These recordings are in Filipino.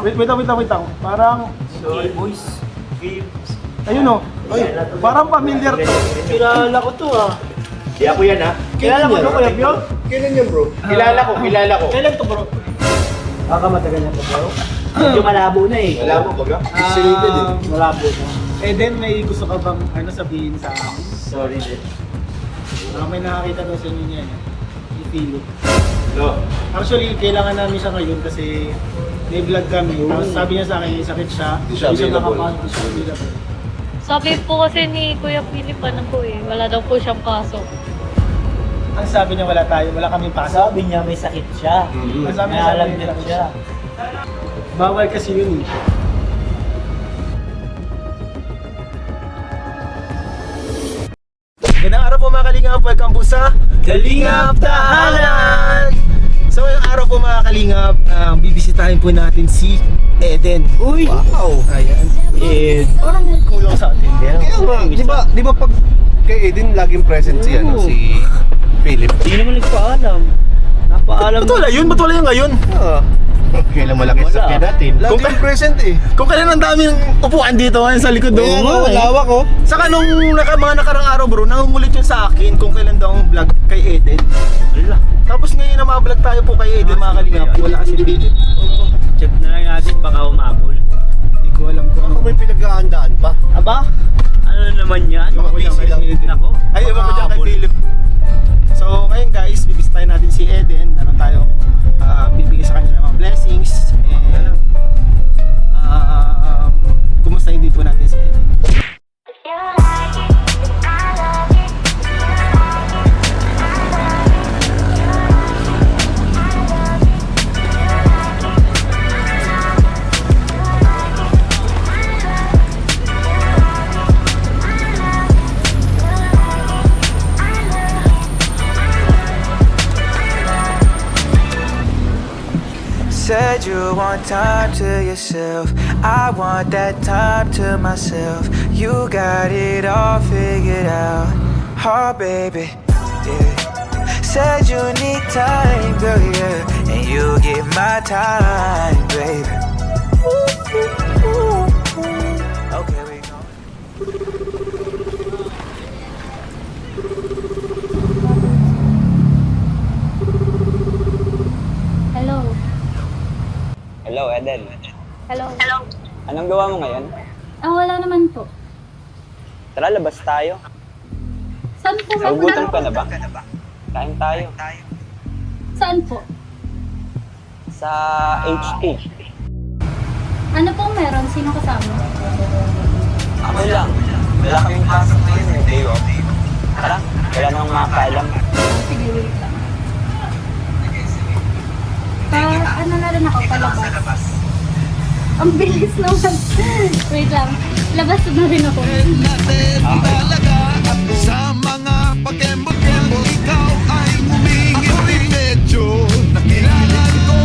Wait lang. Parang, Sorry, boys. Games. ayun o. Parang familiar to. Kilala ko to ah. Di ako yan ah. Kilala mo to, Kuya Pio? Kailan yan, bro? Kilala ko. Kailan to, bro? Baka matagal na to, bro. Medyo malabo na eh. Alam mo, baga? Pixelated eh. Malabo na. Then, may gusto ka bang sabihin sa akin? Sorry din. May nakakita daw sa inyo niya. I-feel it. No. Actually, kailangan namin siya ngayon kasi may vlog kami. Tapos sabi niya sa akin, sakit siya. Hindi siya available. Hindi siya available. Sabi po kasi ni Kuya Philip, ano po eh, wala daw po siyang kaso. Ang sabi niya wala kaming pasok. Sabi niya may sakit siya. Ang sabi May niya alam may din sakit siya. Bawal kasi yun eh. Magandang araw po mga Kalingap, welcome po sa Kalingap Tahanan! So ngayong araw po mga Kalingap, bibisitahin po natin si Eden. Uy! Wow! Ayan. Parang kulang sa atin. Kaya nga, di ba pag kay Eden laging present si, si Philip? Hindi naman nagpaalam. Napaalam. Ba't wala yun? Ba't wala yung ngayon? Kailan malaki Wala. sa natin? Laging present eh. Kung kailan ang daming upuan dito ngayon sa likod doon. lawak oh. Saka nung mga nakarang araw bro, nangungulit yun sa akin kung kailan daw ang vlog kay Eden. Wala. Tapos ngayon na mga vlog tayo po kay Eden mga Kalingap, wala kasi Philip. Check na lang natin baka umabol. Hindi ko alam kung Ako may pinag-aandaan pa. Aba? Ano naman yan? Ewan ko dyan busy lang. kay Eden. Ako. Ay, ewan ko dyan kay Philip. So ngayon guys, bibisitahin natin si Eden. Meron tayong bibigay sa kanya ng mga blessings. And kumustahin din po natin si Eden. Said you want time to yourself, I want that time to myself. You got it all figured out, oh baby, yeah. Said you need time, girl, yeah, and you get my time, baby. Okay, we go. Hello. Hello, Eden. Hello. Anong gawa mo ngayon? Wala naman po. Tara, labas tayo. Saan po? Nagugutom ka na ba? Kain tayo. Saan po? Sa HT. Ano pong meron? Sino kasama? Ako lang. Wala kaming pasok ngayon eh. Day off. Tara, wala nang makakaalam. Sige, wait lang. Ano na rin ako, palabas. Ang bilis naman. Wait lang. Labas na rin ako. Sa mga pakembot-kembot, ikaw ay humingiti medyo. Nakilala ko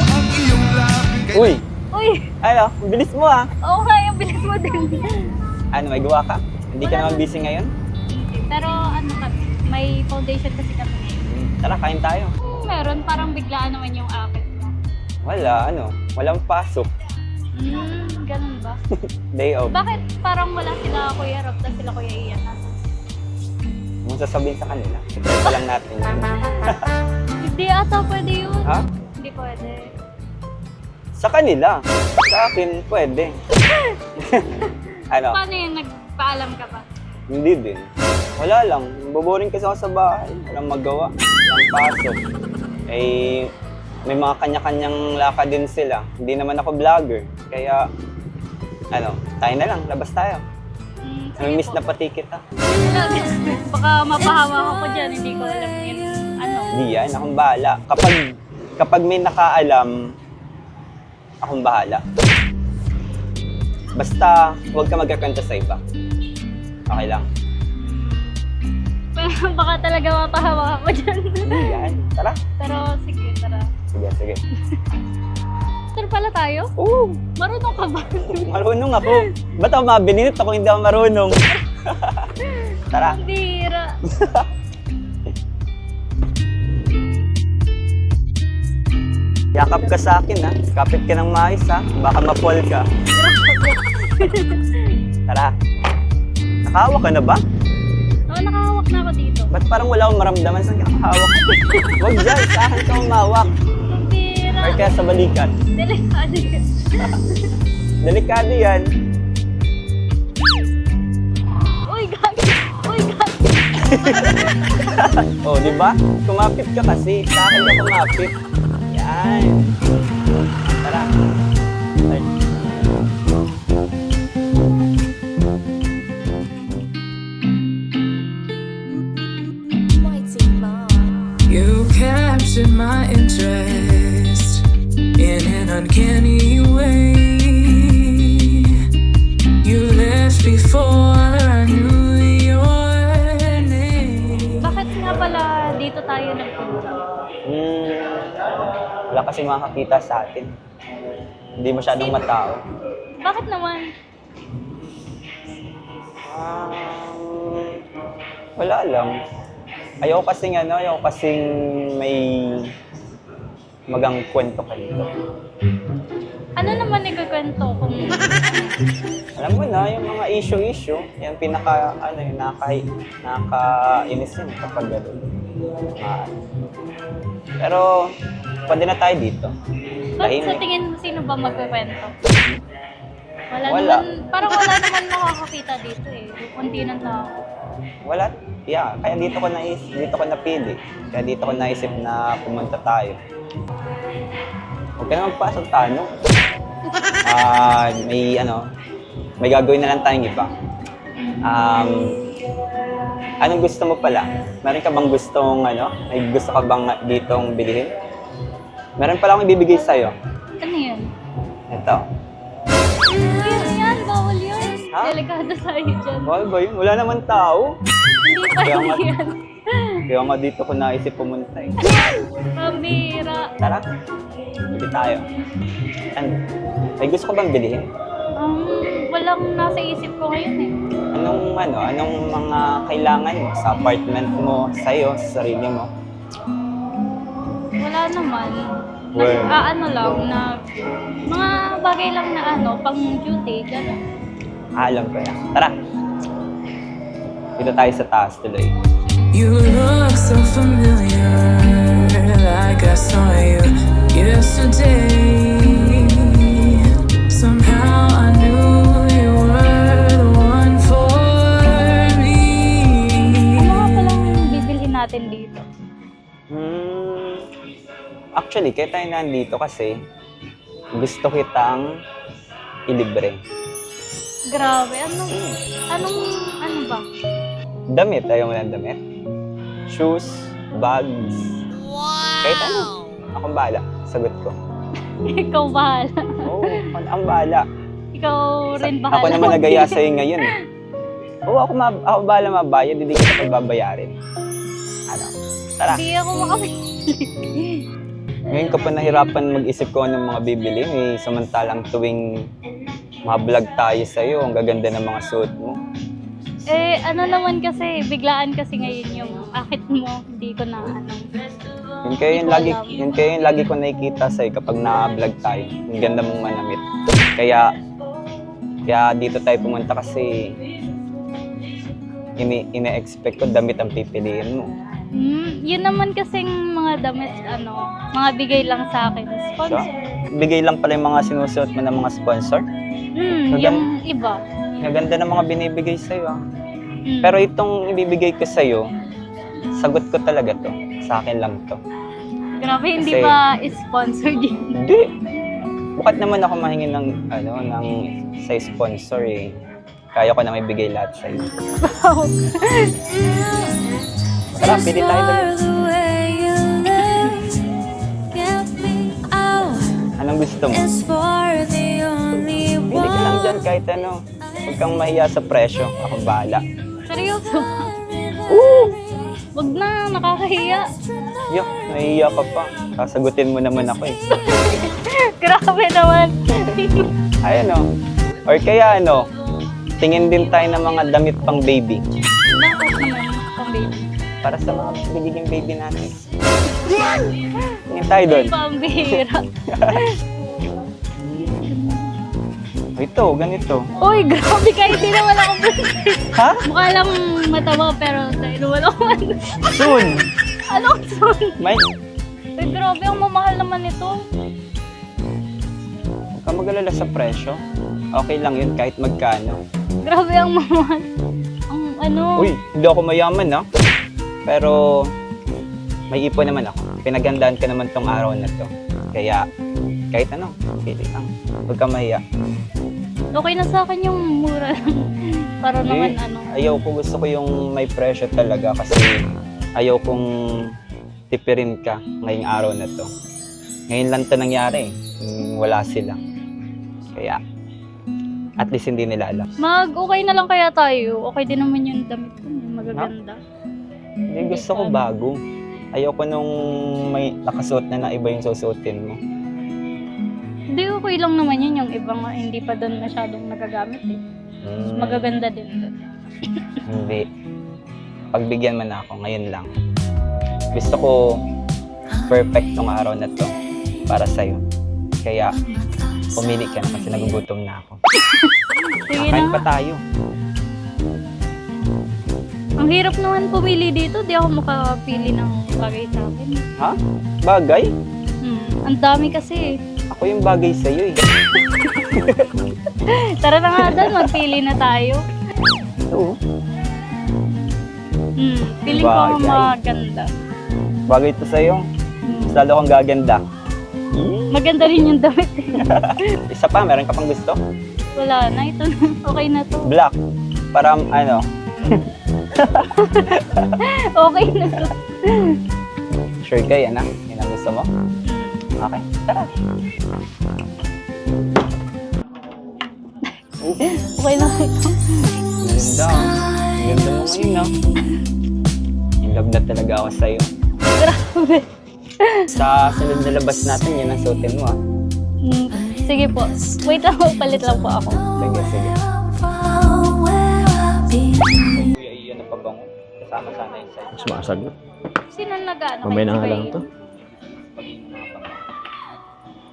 ang iyong labi. Uy! Uy! Ano? Ang bilis mo ah. Okay, ang bilis mo din. Ano, may gawa ka? Hindi ka naman busy ngayon? Pero ano kami, may foundation kasi kami ngayon. Tara, kain tayo. Meron, parang biglaan naman yung akin. Wala, walang pasok. Ganun ba? Day off. Bakit parang wala sila Kuya Rob na sila Kuya Ian? Anong sasabihin sa kanila? Secret lang natin yun. Hindi ata pwede yun. Ha? Hindi pwede. Sa kanila. Sa akin, pwede. Ano? Paano yun? Nagpaalam ka ba? Hindi din. Wala lang. Boboring kasi ako sa bahay. Walang magawa. Walang pasok. Eh, may mga kanya-kanyang lakad din sila. Hindi naman ako vlogger. Kaya, tayo na lang. Labas tayo. Namimiss na pati kita. Baka mapahawa ka pa dyan. Hindi ko alam yun. Ano? Hindi yan. Akong bahala. Kapag may nakaalam, akong bahala. Basta, huwag ka magkakwento sa iba. Okay lang. Baka talaga mapahawa ako dyan. Hindi yan. Tara. Pero sige, tara. Sige. Sir pala tayo? Oo. Marunong ka ba? Marunong ako. Ba't ako mabininit ako hindi ako marunong? Tara. Ang bira. Yakap ka sa akin ha. Kapit ka ng maayos ha. Baka ma-fall ka. Tara. Nakahawak ka na ba? Oo, nakahawak na ako dito. Ba't parang wala akong maramdaman sa nakahawak? Huwag dyan, sa akin ka umawak. Ang bira. Or kaya sa balikat. Delikado yun. Delikado yan. Uy, gagi. Uy, gagi. Oh, di ba? Kumapit ka kasi. Sa akin ka kumapit. Yan. Tara. Ay. You captured my interest in an uncanny way. You left before I knew your name. Bakit nga pala dito tayo nagpunta? Wala kasi makakita sa atin. Hindi masyadong matao. Bakit naman? Wala lang. Ayoko kasing may magang kwento ka dito. Ano naman ikukwento kung Alam mo na, yung mga issue, yan yung nakakainis yun kapag gano'n. Pero, pwede na tayo dito. Bakit sa tingin mo sino ba magkukwento? Wala Wala. naman, parang wala naman nakakakita dito eh. Kunti ng tao. Wala. Yeah, kaya dito ko napili. Kaya dito ko naisip na pumunta tayo. Huwag ka na magpasok tanong. May gagawin na lang tayong iba. Anong gusto mo pala? Meron ka bang may gusto ka bang ditong bilhin? Meron pala akong ibibigay sa'yo. Ano yun? Ito. Yan, bawal yun. Ha? Delikado tayo dyan. Bawal ba yun? Wala naman tao. Hindi pa Kaya nga- yan. Kaya nga dito ko naisip pumunta eh. Pambira. Tara, hindi tayo. May gusto ko bang bilhin? Walang nasa isip ko ngayon eh. Anong mga kailangan mo sa apartment mo, sa'yo, sa sarili mo? Wala naman. Well. Mga bagay lang na pang duty, gano'n. Alam ko yan. Tara! Dito tayo sa taas tuloy. You look so familiar, like I saw you yesterday. Somehow I knew you were the one for me. Ano nga palang bibilhin natin dito? Actually, kaya tayo nandito kasi gusto kitang ilibre. Grabe, ano ba? Damit, ayaw mo ng damit? Shoes, bags, kahit ano. Akong bahala, sagot ko. Ikaw bahala. Oo, ang bahala. Ikaw rin bahala. Ako naman nagaya sa'yo ngayon eh. Oo, ako bahala mabayad, hindi kita pagbabayarin. Tara. Hindi ako makapili. Ngayon ka pa nahirapan mag-isip ko anong mga bibili eh, samantalang tuwing ma-vlog tayo sa'yo, ang gaganda ng mga suot mo. Naman kasi, biglaan kasi ngayon yung akit mo, hindi ko na Yun kaya yung lagi ko nakikita sa'yo kapag na-vlog tayo. Ang ganda mong manamit. Kaya dito tayo pumunta kasi ine-expect ko damit ang pipiliin mo. Yun naman kasing mga damit, mga bigay lang sa akin. Sponsor. Bigay lang pala yung mga sinusuot mo ng mga sponsor. Yung iba. Ang ganda ng mga binibigay sa'yo. Pero itong ibibigay ko sa'yo, sagot ko talaga to. Sa akin lang to. Grabe, hindi Kasi- ba sponsored yun? Hindi. Bukat naman ako mahingi ng sa sponsor eh. Kaya ko na may bigay lahat sa'yo. Tara, pili tayo dali. Anong gusto mo? Pili ka lang dyan kahit ano. Huwag kang mahiya sa presyo. Ako bahala. Seryoso? Wag na, nakakahiya. Yo, nahihiya ka pa. Sasagutin mo naman ako eh. Grabe naman. Ayan o. Or kaya tingin din tayo ng mga damit pang baby. Bakit naman pang baby? Para sa mga magiging baby natin. Tingin tayo doon. Pambihira. Ito, ganito. Uy, grabe ka, hindi naman ako Ha? mukha lang mataba pero dahil naman ako Soon! Anong son? May... Uy, grabe, ang mamahal naman ito. Huwag ka mag-alala sa presyo. Okay lang yun kahit magkano. Grabe ang mamahal. Ang ano? Uy, hindi ako mayaman ha. Pero may ipon naman ako. Pinagandaan ko naman tong araw na to. Kaya kahit ano, pili lang. Huwag ka mahiya. Okay na sa akin yung mura lang. Para naman ano. Ayaw ko, gusto ko yung may presyo talaga kasi ayaw kong tipirin ka ngayong araw na to. Ngayon lang to nangyari. Wala sila. Kaya at least hindi nila alam. Okay na lang kaya tayo. Okay din naman yung damit ko. Magaganda. Hindi, gusto ko bago. Ayoko nung may nakasuot na iba yung susuotin mo. Hindi, okay lang naman yun. Yung ibang hindi pa doon masyadong nagagamit eh. Magaganda din doon. Hindi. Pagbigyan man ako, ngayon lang. Gusto ko perfect tong araw na to para sa'yo. Kaya pumili ka na kasi nagugutom na ako. Sige Kain na. pa tayo. Ang hirap naman pumili dito. Di ako makapili ng bagay sa akin. Ha? Bagay? Ang dami kasi. Ako yung bagay sa'yo eh. Tara na nga doon, magpili na tayo. Oo. Feeling ko ang Bagay. maganda. Bagay to sa'yo. Mas lalo kang gaganda. Maganda rin yung damit. Isa pa, meron ka pang gusto? Wala na, ito na. Okay na to. Black. Para ano, Okay na to. sure ka yan ha? Yan ang gusto mo? Okay, tara. Okay na ito. Ganda. Ganda mo ngayon ha? In love na talaga ako sa'yo. Grabe. Sa sunod na labas natin, yan ang suotin mo ha? Sige po. Wait lang, palit lang po ako. Sige, sige. Kuya, iyan ang pabango. Kasama sana yung sa'yo. Sumasagot. Sino nag-ano? Mamaya na nga Kay lang to.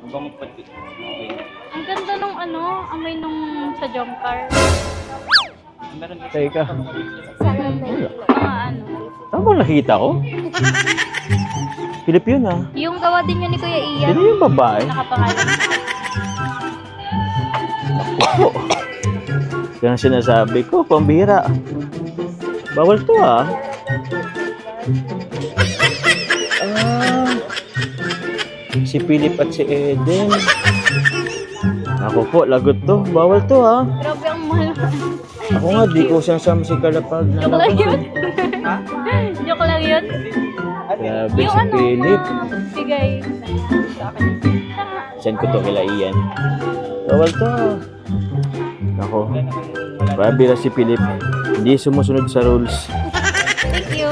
Ang bango pati. Okay. Ang ganda nung ano, amoy nung sa Jomcar. Meron din Teka. Mga ano. Tama bang nakita ko? Philip yun ah. Yung gawa din yun ni Kuya Ian. Sino yung babae? Nakapangalan. Yan ang sinasabi ko, pambira. Bawal to ah. Si Philip at si Eden. Ako po, lagot to. Bawal to ah. Grabe ang mahal. Ako nga, di ko siyang si Kalapag na Joke lang yun. Joke lang yun. Grabe Yung si ano, Philip. sige. Send ko to kila Ian. Bawal to. Ako. Grabe na si Philip. Hindi sumusunod sa rules. Thank you.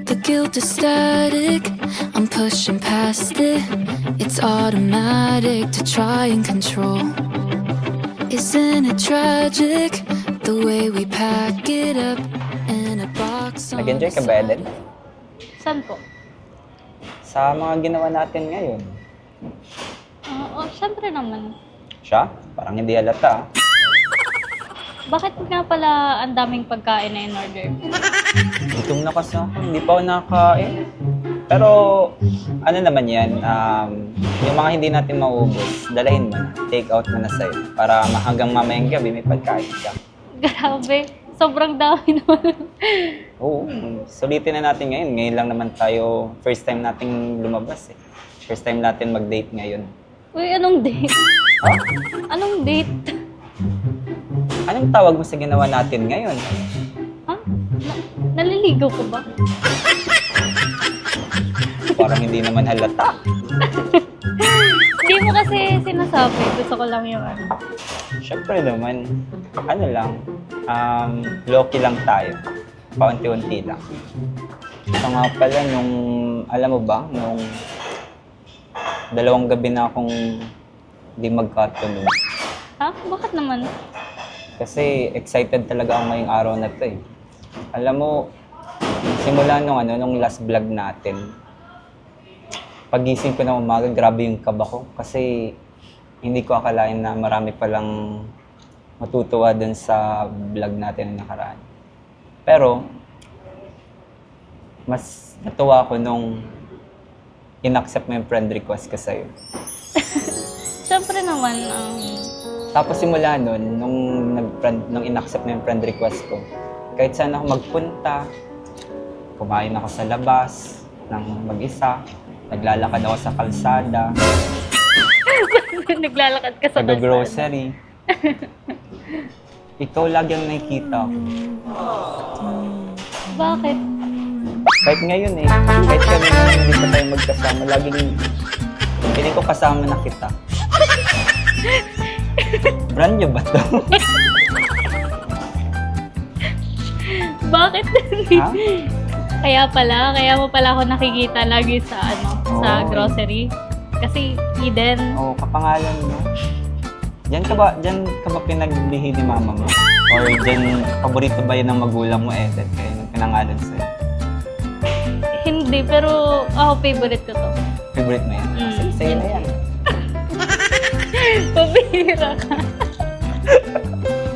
The guilt is static, I'm pushing past it. It's automatic to try and control. Isn't it tragic the way we pack it up in a box? Nag-enjoy ka ba, Eden? Saan po? Sa mga ginawa natin ngayon. Syempre naman. Siya? Parang hindi halata ah. Bakit nga pala ang daming pagkain na in-order? Gutom na kasi ako. Hindi pa ako nakakain. Pero, ano naman yan, yung mga hindi natin mauubos, dalahin mo na. Take out mo na sa'yo. Para hanggang mamayang gabi may pagkain ka. Grabe. Sobrang dami naman. Oo, sulitin na natin ngayon. Ngayon lang naman tayo, first time nating lumabas eh. First time natin mag-date ngayon. Uy, anong date? Ha? Anong date? Anong tawag mo sa ginawa natin ngayon? Ha? Naliligaw ko ba? Parang hindi naman halata. Hindi mo kasi sinasabi. Gusto ko lang yung ano. Siyempre naman, ano lang, low-key lang tayo. Paunti-unti lang. Ito nga pala, alam mo ba, nung 2 gabi na akong di magkatunog. Ha? Bakit naman? Kasi excited talaga ako ngayong araw na to eh. Alam mo, simula nung last vlog natin, pagising ko na umaga, grabe yung kaba ko. Kasi hindi ko akalain na marami palang matutuwa dun sa vlog natin na nakaraan. Pero, mas natuwa ako nung in-accept mo yung friend request ko sa'yo. Siyempre naman, Tapos simula nun, nung in-accept mo yung friend request ko, kahit saan ako magpunta, kumain ako sa labas ng mag-isa, naglalakad ako sa kalsada, naglalakad ka sa nag-grocery. Ikaw lagi ang nakikita ko. Bakit? Kahit ngayon eh, kahit kami na hindi pa tayo magkasama, laging hindi ko kasama na kita. Brand nyo ba to? Bakit? Ha? Kaya mo pala ako nakikita lagi sa sa Oo. grocery. Kasi Eden. Oo, kapangalan mo. Diyan ka ba pinaglihi ni mama mo? Or diyan, paborito ba yan ng magulang mo, Eden? Kaya nang pinangalan sa'yo. Hindi, pero ako favorite ko to. Favorite mo yan? Mm. Sa'yo na yan. Pabihira ka.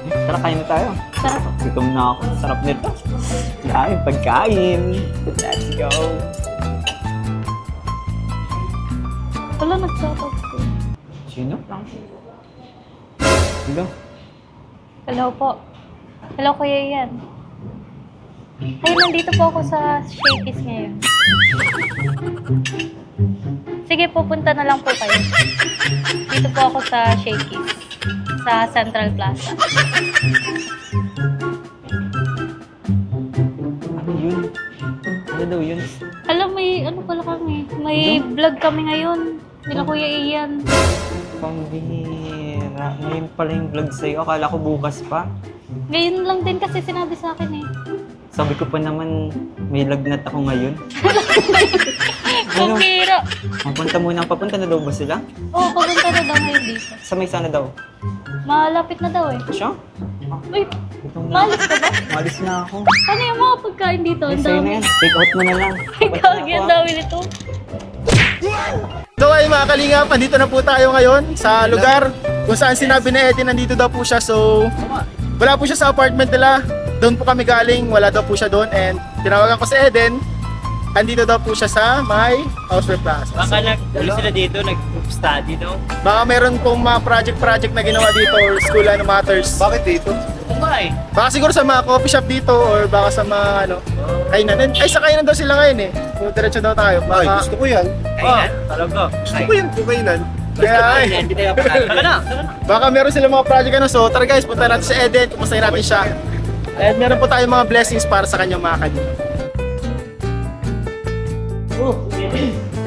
Tara, kain na tayo. Sarap. Gutom na ako. Sarap nito. Dahil pagkain. Let's go. Wala, nagsasaw ko. Sino? Hello? Hello po. Hello, Kuya Ian. Ay, nandito po ako sa Shakey's ngayon. Sige, pupunta na lang po kayo. Dito po ako sa Shakey's. Sa Central Plaza. Ano yun? Ano daw yun? Alam, ano pala kami? May vlog kami ngayon. Nila Kuya Ian. Pambihira. Ngayon pala yung vlog sa'yo. Akala ko bukas pa. Ngayon lang din kasi sinabi sa akin eh. Sabi ko pa naman, may lagnat ako ngayon. Pabihira. Papunta na daw ba sila? Oo, papunta na daw ngayon dito. Sa may sana daw? Malapit na daw eh. Siya? Uy, malis ka ba? Malis na ako. Ano yung mga pagkain dito? Ang Sa'yo na dami. yan. Take out mo na lang. Ikaw, ang dami nito. So ay mga kalingap, andito na po tayo ngayon sa lugar kung saan sinabi ni Eden nandito daw po siya. So wala po siya sa apartment nila, doon po kami galing, wala daw po siya doon. And tinawagan ko si Eden, andito daw po siya sa may Houseware Plaza. Baka sila dito, nag-study, no? Baka meron pong mga project na ginawa dito or school matters. Bakit dito? Kumbay. Baka siguro sa mga coffee shop dito or baka sa mga kainan. Ay, sa kainan daw sila ngayon eh. So, diretso daw tayo. Baka, gusto ko yan. Kainan? Talaga. Gusto ko yan, kainan. Kaya Hindi tayo pakain. Baka na. baka meron sila mga project So tara guys, punta natin si Eden, kumustahin natin siya. At meron po tayong mga blessings para sa kanyang mga kanya.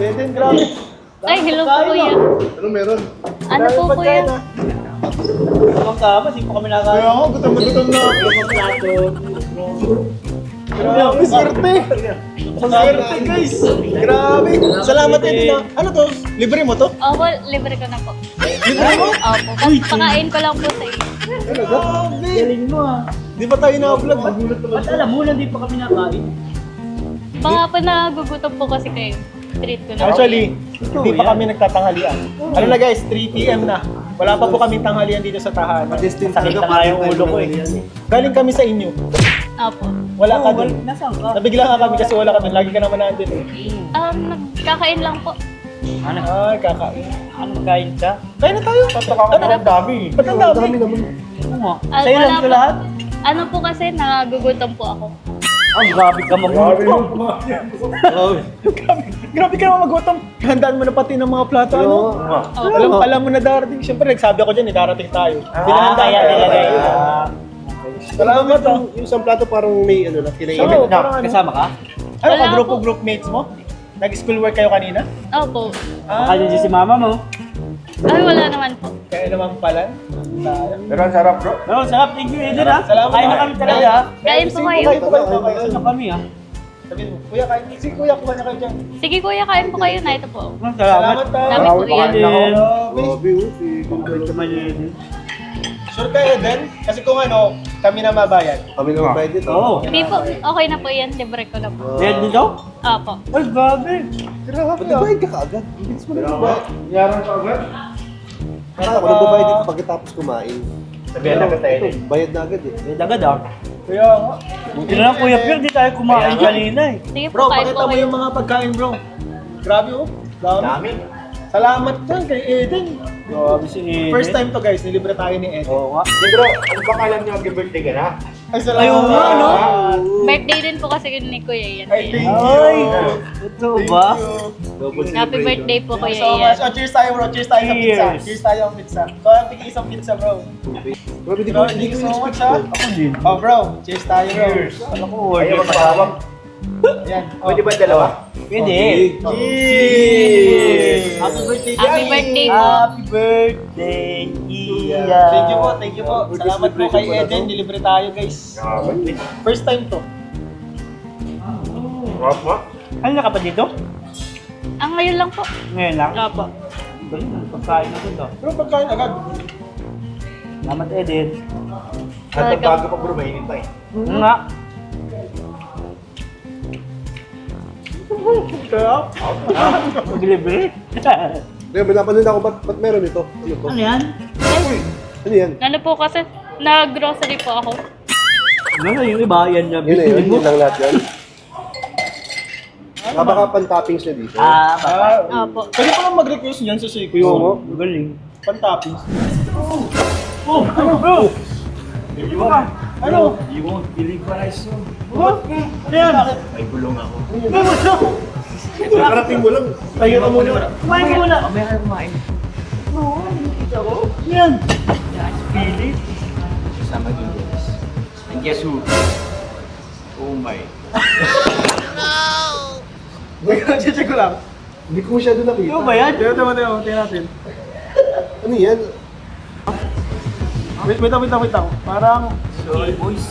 Eden, grabe. Ay, hello po kuya. Ano meron? Ano po kuya? Ang kama, di po kami nakain. Kaya ako, gutom na ako. Plato. Grabe, swerte. Swerte guys. Grabe. Salamat Eden. Ano to? Libre mo to? Opo, libre ko na po. Libre mo? Opo, pakain ko lang po sa iyo. Grabe. Galing mo ah. Di ba tayo na-vlog? At alam mo, hindi pa kami nakain. Baka pa nagugutom po kasi kayo. Treat ko na. Actually, hindi pa kami nagtatanghalian. Ano na guys, 3 PM na. Wala pa po kaming tanghalian dito sa tahanan. Sakit na nga yung ulo ko eh. Galing kami sa inyo. Opo. Wala ka doon. Nasaan ka? Nabigla ka kami kasi wala kami. Lagi ka naman nandun eh. Nagkakain lang po. Ano? Ay, kakain. Ano kain ka? Kain na tayo. Ano? Ang dami. Ba't ang dami? Ano mo? Ah, Sa'yo wala lang ito po. lahat? Ano po kasi, nagugutom po ako. Ang grabe ka magutom. Grabe ka naman magutom. Handaan mo na pati ng mga plato. Ano? Alam mo na darating. Siyempre, nagsabi ako dyan, darating tayo. Pinahanda kaya tayo. nilagay. Salamat ah. Yung isang plato parang may ano na, kinain. Oo, parang ano. Kasama ka? Ano ka, Wala po. group mates mo? Nag-schoolwork kayo kanina? Opo. Baka dyan si mama mo. Ay, wala naman po. Kaya naman pala. Pero ang sarap bro. No, sarap. Thank you, Eden ha. Salamat. Kain na kami talaga ha. Kain po kayo. Kain na kami ha. Sabihin mo, kuya, kain. Si kuya, kuha niya kayo dyan. Sige kuya, kain po kayo na. Ito po. Salamat. Salamat tayo. Dami po yan. Grabe oh, si Kumpleto man yun. Sure ka, Eden? Kasi kung ano, kami na mabayad. Kami naman pwede dito. Oo. Hindi po, okay na po yan. Libre ko na po. Red dito? Opo. Ay, grabe. Ba't nagbayad ka kaagad? Bilis mo na nagbayad. Yaran ka agad? Kaya ako nagbabayad dito pagkatapos kumain. Sabihan na kita Ito, bayad na agad eh. Red agad ah. Kaya nga. Buti na lang Kuya Pierre, di tayo kumain kanina eh. Sige po, Bro, kain pakita po mo kayo. yung mga pagkain, bro. Grabe, oh. Dami. Dami. Salamat dyan kay Eden. Grabe si Eden. First time to, guys. Nilibre tayo ni Eden. Oo nga. Hindi bro, ano ba alam niyo mag-birthday ka na? Ay, salamat. Ayun nga, no? Birthday din po kasi ni Kuya Ian. Ay, thank you. Ay, totoo Thank ba? you. Happy birthday po Thank you Kuya so much. Ian. Oh, cheers tayo, bro. Cheers tayo sa pizza. Cheers. Cheers tayo ang pizza. So, ang tigil isang pizza, bro. Grabe, di Bro, ko thank you so much, expect ha. to. Ako din. Oh, bro. Cheers tayo, bro. Alam ko, Ayaw order pa. magpahawak. Yan. Oh. Pwede ba dalawa? Pwede. Cheers! Happy birthday, Happy birthday po. Happy birthday, Ian. Thank you po, thank you po. Salamat po kay Eden. Nilibre tayo, guys. First time to. Rock mo? Ano ka pa dito? Ang ngayon lang po. Ngayon lang? Opo. Galing, pagkain na to. Pero pagkain agad. Salamat, Eden. At ang bago pa bro, mainit pa eh. Nga. Mag-libre. Kaya may napanood ako, ba't meron ito? Ano to? Ano yan? Ano yan? Ano po kasi, nag-grocery po ako. Ano yung iba? Yan na. Yun na yun, yun lang lahat yan. Baka pan-toppings na dito. Ah, Opo. pwede pa lang mag-request niyan sa Seiko. Oo nga. Galing. Pan-toppings. Oh, ano bro? Ano? You won't believe what I saw. What? Ano yan? May gulong ako. Nakarating mo lang. Tayo ka muna. Kumain ka muna. Mamaya kayo kumain. Yan. Yan, Philip. Kasama din guys. And guess who? Oh my. Check ko lang. Hindi ko masyado nakita. Ano ba yan? Tingnan natin. Ano yan? Wait lang. Parang, Sorry boys.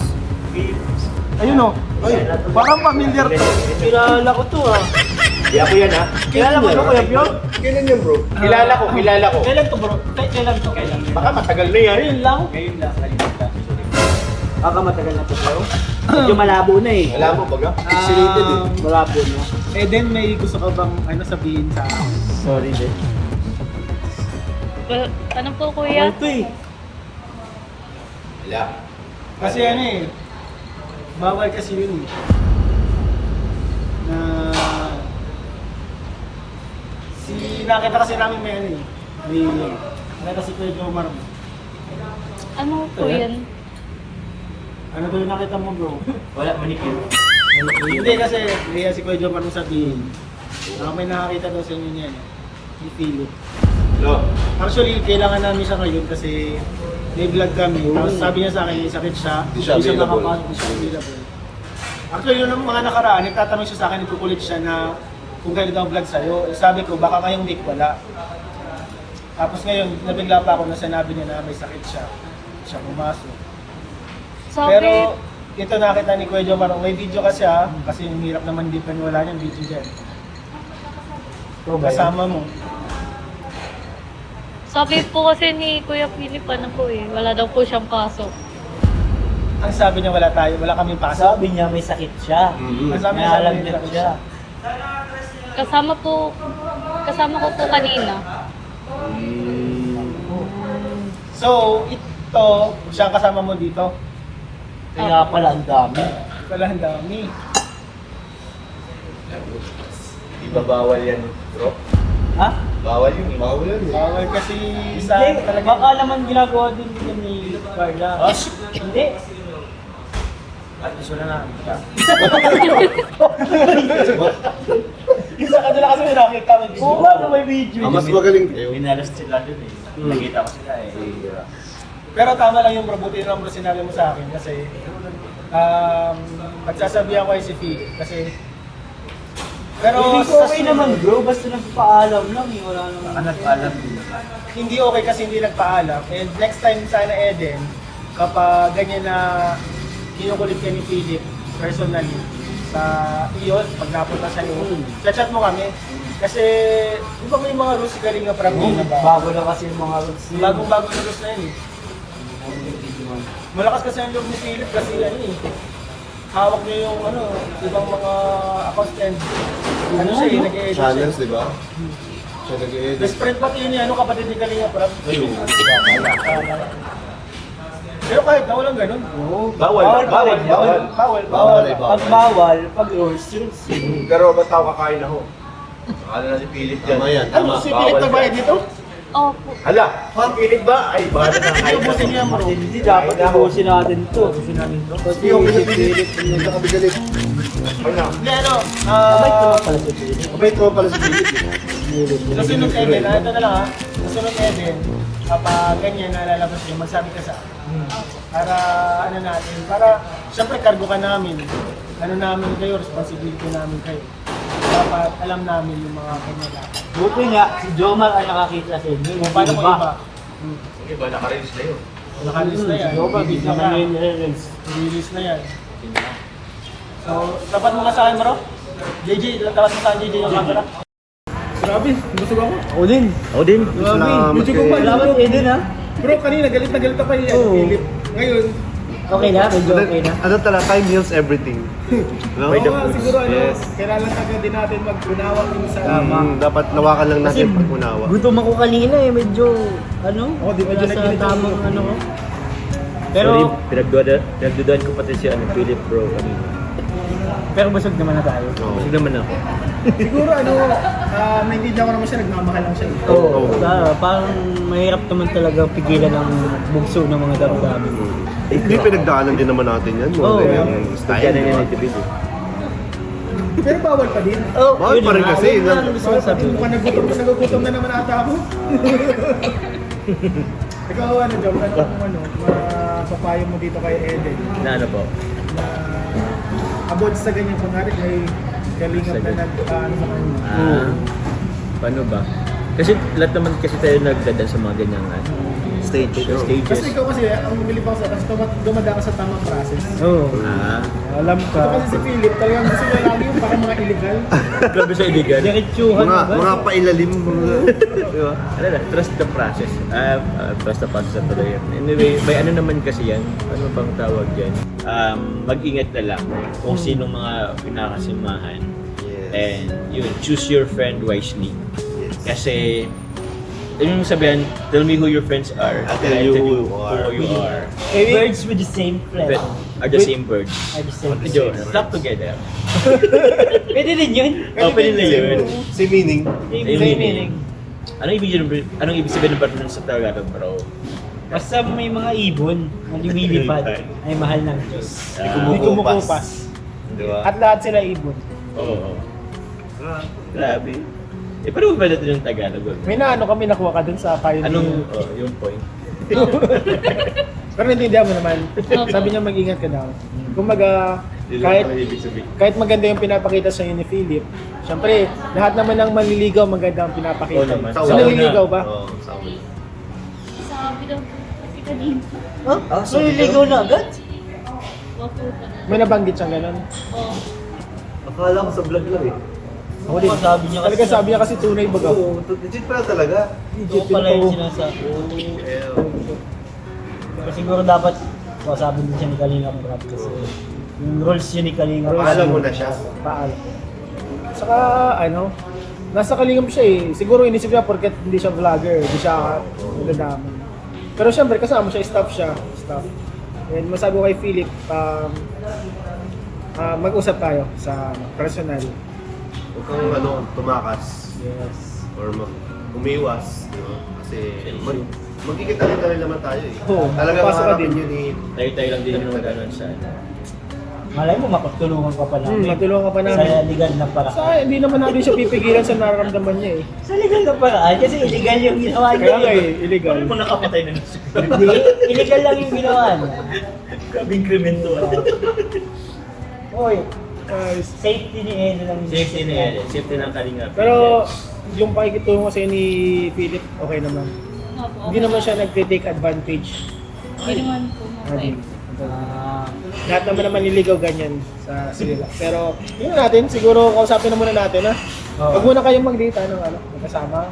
ayun o. Ay, parang familiar to. Kilala ko to ah. Di ako yan ha. Kilala mo to, Kuya Pierre? Kailan yan bro? Kilala ko. Kailan to, bro? Kailan to? Baka matagal na yan. Ayun lang. Baka matagal na to pero. Medyo malabo na eh. Alam mo baga? Pixelated eh. Malabo na. Eden, may gusto ka bang sabihin sa akin? Sorry din. Well, ano po Kuya? Ito eh. Wala. Kasi ano eh, bawal kasi yun eh. Na nakita kasi namin may ano eh. Nakita si Kuya Jomar. Ano po yan? Ano daw yung nakita mo, bro? Wala, manicure. Hindi kasi kaya si Kuya Jomar mo sabihin. May nakakita daw sa inyo niyan. Si Philip. Hello. Actually, kailangan namin siya ngayon kasi may vlog kami. Tapos sabi niya sa akin, sakit siya. Hindi siya available. makapasok, hindi siya available. Actually, yung mga nakaraan, nagtatanong siya sa akin, nagkukulit siya na kung kailan daw vlog sa'yo. Eh, sabi ko, baka ngayong week wala. Tapos ngayon, nabigla pa ako na sinabi niya na may sakit siya. Siya pumasok. Sabi, Pero ito nakita ni Kuya Jomar, may video kasi kasi yung hirap naman hindi paniwala niyan, video dyan. Kasama mo. sabi po kasi ni Kuya Philip, ano po eh, wala daw po siyang pasok. Ang sabi niya wala kaming pasok. Sabi niya may sakit siya. Ang sabi May niya alagnat sakit siya. Kasama ko po kanina. So, ito, siya ang kasama mo dito. Kaya pala ang dami. Wala ang dami. Di ba bawal yan, bro? Ha? Bawal yun eh. Bawal yan eh. Bawal kasi sa Hindi, talaga. baka naman ginagawa din nila ni Carla. Hindi. At gusto na namin ka. Isa kanila kasi may nakita may video. Oo nga, may video. Mas magaling kayo. Minalas sila dun eh. Nakita ko sila eh. Pero tama lang yung buti lang bro sinabi mo sa akin kasi pagsasabihan ko ay si Philip kasi pero Hindi ko okay naman bro, basta nagpaalam lang eh, wala naman. Baka nagpaalam din. hindi okay kasi hindi nagpaalam. And next time sana Eden, kapag ganyan na kinukulit ka ni Philip personally sa iyon, pag napunta sa iyo, chat mo kami. Kasi, di ba may mga rules galing na prangin na ba? Bago na kasi yung mga rules. Bagong-bago na rules na yun eh. Malakas kasi ang loob ni Philip kasi ano eh. Hawak niya yung ibang mga accounts and siya eh, nag-i-edit siya. Channels, di ba? Siya nag-i-edit. Best friend pati yun eh, kapatid ni Kalinga Prab. Ayun. Pero kahit na walang ganun. Bawal. Pag bawal, pag rules, rules. Pero ba't ako kakain ako? Akala na si Philip dyan. Tama yan, Ano tama. si Philip nagbayad dito? Opo. Hala, Philip ba? Ay, bahala na kain. Ubusin niya bro. Hindi dapat ubusin natin to. Ubusin natin to. Hindi ako pinapilit. Hindi ako bigalit. Hindi Mabait naman pala si Philip. Mabait ko pala si Philip. Kasunod Eden, ito na lang ha. Kasunod Eden, kapag ganyan nalalabas niyo, magsabi ka sa akin. Para para siyempre cargo ka namin. Namin kayo, responsibility namin kayo. Dapat alam namin yung mga kanila. Buti nga, si Jomar ang nakakita sa inyo. Kung paano mo iba? Iba, naka-release na yun. Nakalis na yan. Jomar, di Bibigyan naman ka. yun nire-release. Release na yan. So, tapat mo ka sa akin bro? JJ, tapat mo sa akin JJ yung camera. Grabe, busog ako. Ako din. Ako din. Salamat Medyo ko pa, kay... Salamat Eden ha. Bro, kanina galit na galit ako yung Oo. Philip. Ngayon, Okay na, medyo okay na. Ano talaga, time heals everything. No? By the oo, foods. siguro Yes. kailangan talaga din natin mag-unawa yung sa Dapat nawakan lang natin pag-unawa. Gutom ako kanina eh, medyo di medyo nasa nagkinit tamang yung- ko. Pero, Pero, pinagdudan ko pati si Philip bro kanina. pero busog naman na tayo. Kasi naman ako. siguro naintindihan ko naman siya, nagmamahal lang siya. Oo. Parang mahirap naman talaga pigilan ang bugso ng mga damdamin. Hindi pinagdaanan din naman natin yan. Oo. Yung style. Kaya na di ba? yun itibid eh. Pero bawal pa din. Oh, Bawal pa rin kasi, Yun ang gusto ko Bawal pa din. sabihin. Mukhang nagugutom na naman ata ako. Ikaw Jom, mapapayo mo dito kay Eden Na ano po? na about sa ganyan kunwari may kalingap na sa kanya. Paano ba? Kasi lahat naman kasi tayo nagdadaan sa mga ganyang Stage. stages. Kasi ikaw kasi, ang bumili pa ako sa kasi dumada ka sa tamang process. Oo. Alam Ito ka. kasi si Philip, talagang gusto niya lagi yung parang mga illegal. Grabe sa ibigan. Diretsuhan Mga pailalim. Di ba? Ano na, trust the process. Trust the process na tuloy yan. Anyway, may ano naman kasi yan. Ano bang tawag yan? Mag-ingat na lang kung sinong mga pinakasimahan. Yes. And yun, choose your friend wisely. Yes. Kasi, yun yung sabihan, tell me who your friends are. I'll tell you who you are. Birds with the same friend. But are the same birds. Are the same Medyo, flock together. Pwede din yun. Open na yun. Si meaning. Same meaning. Anong ibig sabihin ng patronon sa Tagalog, bro? Basta may mga ibon na lumilipad ay mahal ng Diyos. Hindi kumukupas. Di ba? At lahat sila ibon. Oo. Grabe. Paano ba natin yung Tagalog? May kami nakuha ka dun sa pioneer. Anong, yung point? Pero naintindihan mo naman. Sabi niya mag-ingat ka daw. Kumbaga, kahit maganda yung pinapakita sa ni Philip, syempre, lahat naman ng manliligaw maganda ang pinapakita. Oo naman. So, naliligaw ba? Oo, sa una. Sabi daw po kasi kanina. So, iligaw na agad? Opo. May nabanggit siyang gano'n. Oo. Akala ko sa vlog lang eh. Ako din. Sabi niya Talaga sabi niya kasi tunay baga. Oo, legit pala talaga. Ito pala yung sinasabi. Pero siguro dapat sabi din siya ni Kalinga Prab kasi yung rules yun ni Kalinga Prab. Alam mo na siya. Paal. Saka, nasa kalingam siya eh. Siguro inisip niya porket hindi siya vlogger, hindi siya nagdadaman. Pero syempre, kasama siya, staff. And masabi ko kay Philip, mag-usap tayo sa personal. Huwag kang tumakas. Yes. Or umiwas. Di ba? Kasi magkikita rin naman tayo eh. Oo, Talaga pasok ka maharapin din. yun eh. Tayo lang din yung gano'n sa Malay mo, mapagtulungan ka pa namin. Matulungan ka pa Sa namin. legal na paraan. Sa hindi naman natin siya pipigilan sa nararamdaman niya eh. Sa legal na paraan? Kasi illegal yung ginawa niya. Kaya nga eh, illegal. Paano mo nakapatay na Hindi, illegal lang yung ginawa niya. Grabing krimento. Oy, Guys. safety ni Eden lang yung Safety na yan. Safety ng Kalinga. Pero yung pakikitungo sa'yo ni Philip, okay naman. Opo. Hindi naman siya nag-take advantage. Hindi naman po. Hindi. Ah, Lahat naman nililigaw ganyan sa sila. Pero yun natin, siguro kausapin na muna natin ha. Oo. Huwag muna kayong mag-date magkasama.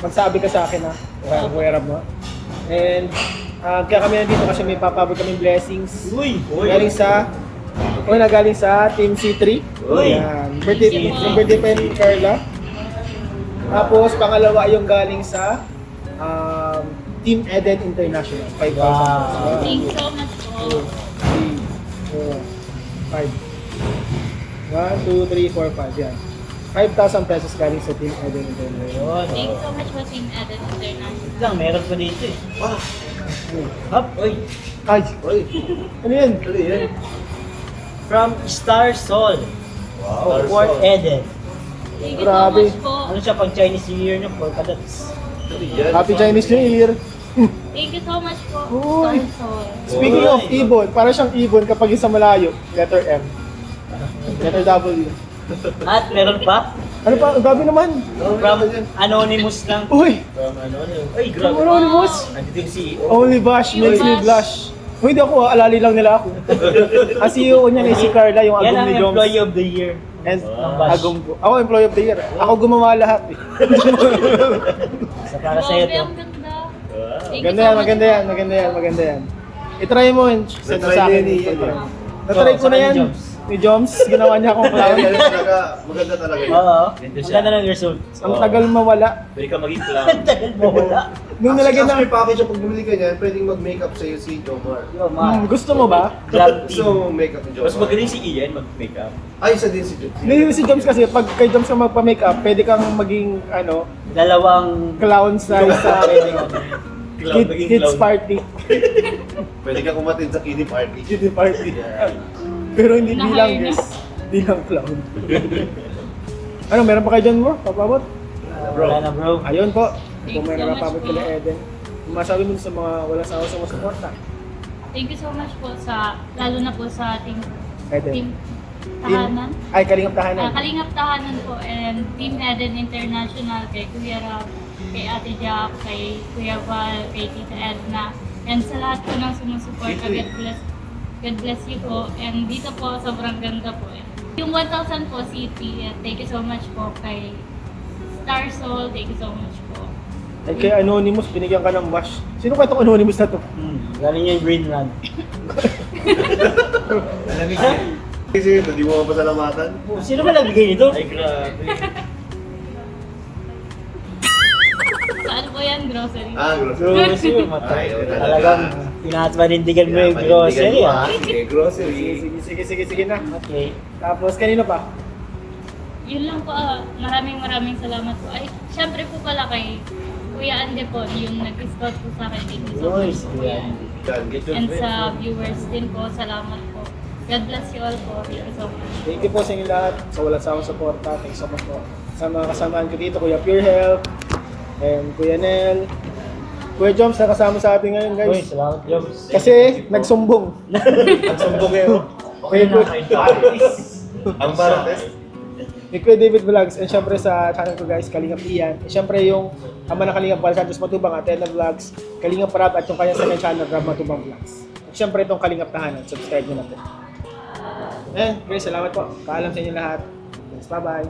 Magsabi ka sa akin ha, kung mo. And Kaya kami nandito kasi may papabot kaming blessings. Uy! Galing sa galing sa Team C3. Uy! Yan. Birthday pa ni Carla. Tapos pangalawa yung galing sa Team Eden International. 5,000. Wow. Thank you so much po. 3, 4, 5. 1, 2, 3, 4, 5. Yan. 5,000 pesos galing sa Team Eden International. Thank you so much po, Team Eden International. Lang, meron pa dito eh. Hop! Uy! Ay! Ano yan? From Star Soul. Wow. Fort Eden. Thank you Grabe. so much po. Ano siya pang Chinese New Year niyo? Polka dots. Happy Chinese New Year! Thank you so much po. Uy. Sponsor. Speaking of ibon, para siyang ibon kapag isa malayo, letter M. Letter W. At meron pa? Ano pa? Ang gabi naman! From Anonymous lang. Uy! From Anonymous. Ay, grabe. Anonymous! Nandito yung CEO. Only Bash makes me blush. Uy, hindi ako, alali lang nila ako. Ang CEO niyan ay si Carla, yung Yan agum ang ni Joms. Employee of the Year. And Bash. agum ko. Ako, employee of the year. Ako gumawa lahat eh. Sa para sa'yo Grabe, to. ang ganda. Thank you Maganda so yan, much maganda po. yan, maganda yan, maganda yan. I-try mo yun. Send mo Na-try sa akin. din ni Ian. Na-try ko Sa na yan. ni Joms. Ni Joms, ginawa niya akong clown. Maganda talaga yun. Oo. Maganda ng result. Ang tagal mawala. Pwede ka maging clown. Ang tagal mo wala. Nung nilagyan Actually, ng... may package yung pag bumili ka niyan, pwedeng mag-makeup sa'yo si Jomar. Gusto mo ba? Club Gusto team. mo makeup ni Jomar? Mas magaling si Ian mag-makeup. Ay, isa din si Jomar. Hindi si Joms kasi, pag kay Joms ka magpa-makeup, pwede kang maging, Dalawang clown sa kids party. Pwede ka kumatin sa kiddie party. Kiddie party. Pero hindi bilang Na-hire na. guest. Bilang clown. Ano, meron pa kayo dyan mo? Papabot? Wala na bro. Ayun po. Thank Kung may you so much nakapabot po. kila Eden. Masabi mo sa mga wala sa ako sa masuporta. Thank you so much po sa, lalo na po sa Team Eden. Tahanan. Ay, Kalingap Tahanan. Kalingap Tahanan po and Team Eden International, kay Kuya Rob, kay Ate Jack, kay Kuya Val, kay Tita Edna, and sa lahat po ng sumusuporta, God bless you po. And dito po, sobrang ganda po. Yung 1,000 po, CP, thank you so much po kay Star Soul, thank you so much po. Ay, kay Anonymous, binigyan ka ng bash. Sino kaya itong Anonymous na to? Galing niya yung Greenland. Alamig niya. Kasi hindi mo mapasalamatan. Sino ba nagbigay nito? Ay, grabe. Saan po yan? Grocery. Grocery. Grocery, matay. Ay, Talagang pinatmanindigan mo yung grocery ah. Sige, grocery. Sige na. Okay. Tapos, kanino pa? Yun lang po, maraming salamat po. Ay, syempre po pala kay Kuya Ande po, yung nag-scout po sa akin. Thank you so much po, Kuya Ande. And sa viewers din po, salamat po. God bless you all po. Thank you so much. Thank you po sa inyo lahat sa walang sawang suporta. Thank you so much po. Sa mga kasamaan ko dito, Kuya Pure Health, and Kuya Nel. Kuya Joms, nakasama sa atin ngayon, Uy, guys. salamat Joms. Kasi, nagsumbong. Nagsumbong kayo. Okay, good. Ang Barates. Ni Kuya David Vlogs, and syempre sa channel ko guys, Kalingap Ian. And syempre yung ama ng Kalingap Val Santos Matubang, Atena Vlogs, Kalingap Rab, at yung kanyang second channel, Rab Matubang Vlogs. At syempre itong Kalingap Tahanan, subscribe nyo na po. And guys, salamat po. Paalam sa inyo lahat. Bye-bye.